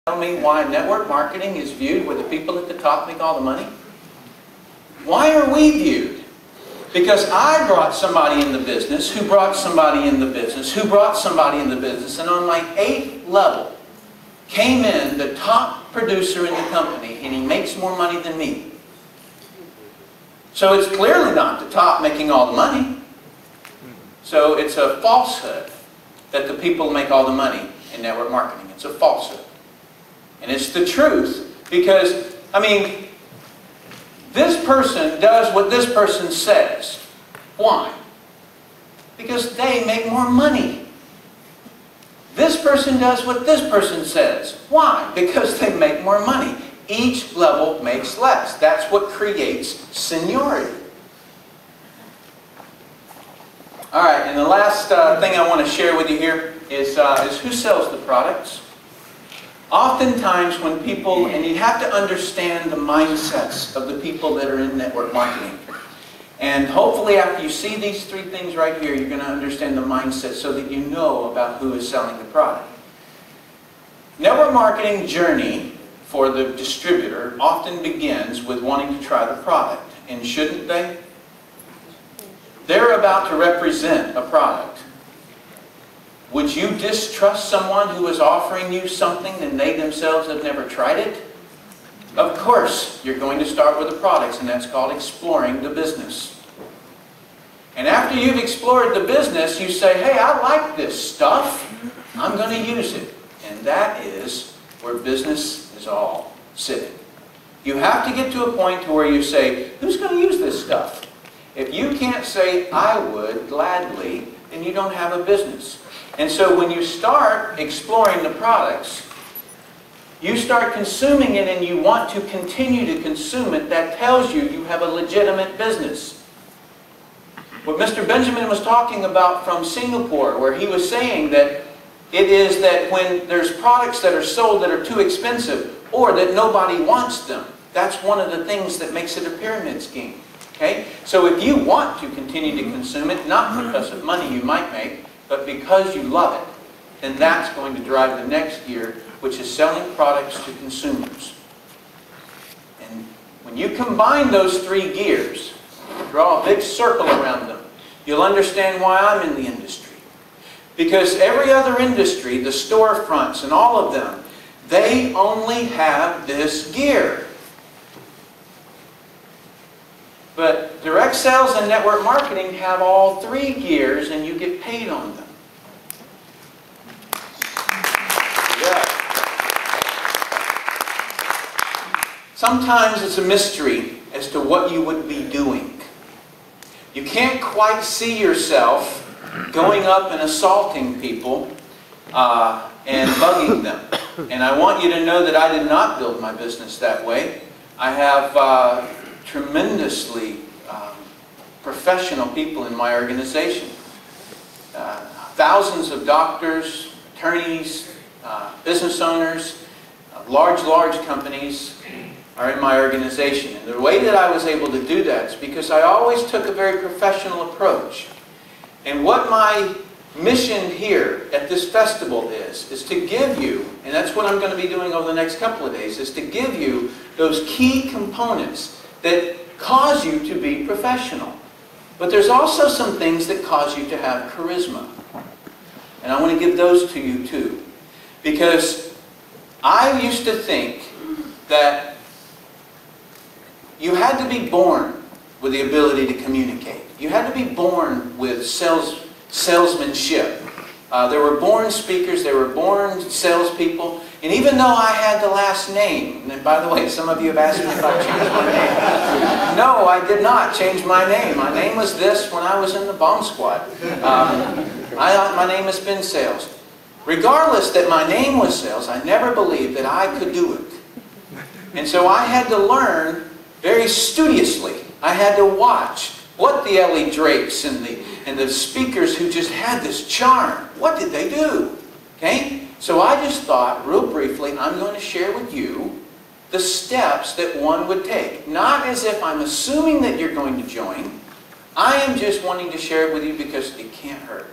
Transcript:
Tell me why network marketing is viewed where the people at the top make all the money? Why are we viewed? Because I brought somebody in the business, who brought somebody in the business, who brought somebody in the business, and on my 8th level came in the top producer in the company, and he makes more money than me. So it's clearly not the top making all the money. So it's a falsehood that the people make all the money in network marketing. It's a falsehood. And it's the truth, because, I mean, this person does what this person says. Why? Because they make more money. This person does what this person says. Why? Because they make more money. Each level makes less. That's what creates seniority. All right, and the last thing I want to share with you here is who sells the products. Oftentimes when people, and you have to understand the mindsets of the people that are in network marketing. And hopefully after you see these 3 things right here, you're going to understand the mindset so that you know about who is selling the product. Network marketing journey for the distributor often begins with wanting to try the product. And shouldn't they? They're about to represent a product. Would you distrust someone who is offering you something and they themselves have never tried it? Of course, you're going to start with the products, and that's called exploring the business. And after you've explored the business, you say, hey, I like this stuff. I'm going to use it. And that is where business is all sitting. You have to get to a point to where you say, who's going to use this stuff? If you can't say, I would gladly, then you don't have a business. And so when you start exploring the products, you start consuming it and you want to continue to consume it, that tells you you have a legitimate business. What Mr. Benjamin was talking about from Singapore, where he was saying that it is that when there's products that are sold that are too expensive or that nobody wants them, that's one of the things that makes it a pyramid scheme. Okay? So if you want to continue to consume it, not because of money you might make, but because you love it, then that's going to drive the next gear, which is selling products to consumers. And when you combine those 3 gears, draw a big circle around them, you'll understand why I'm in the industry. Because every other industry, the storefronts and all of them, they only have this gear. But direct sales and network marketing have all 3 gears, and you get paid on them. Yeah. Sometimes it's a mystery as to what you would be doing. You can't quite see yourself going up and assaulting people and bugging them. And I want you to know that I did not build my business that way. I have tremendously professional people in my organization. Thousands of doctors, attorneys, business owners, large companies are in my organization. And the way that I was able to do that is because I always took a very professional approach. And what my mission here at this festival is to give you, and that's what I'm going to be doing over the next couple of days, is to give you those key components that cause you to be professional. But there's also some things that cause you to have charisma. And I want to give those to you too. Because I used to think that you had to be born with the ability to communicate. You had to be born with salesmanship. There were born speakers, there were born salespeople, and even though I had the last name, and by the way, some of you have asked me if I changed my name. No, I did not change my name. My name was this when I was in the bomb squad. My name has been Sales. Regardless that my name was Sales, I never believed that I could do it. And so I had to learn very studiously. I had to watch what the Ellie Drakes and the speakers who just had this charm, what did they do? Okay? So I just thought, real briefly, I'm going to share with you the steps that one would take. Not as if I'm assuming that you're going to join. I am just wanting to share it with you because it can't hurt.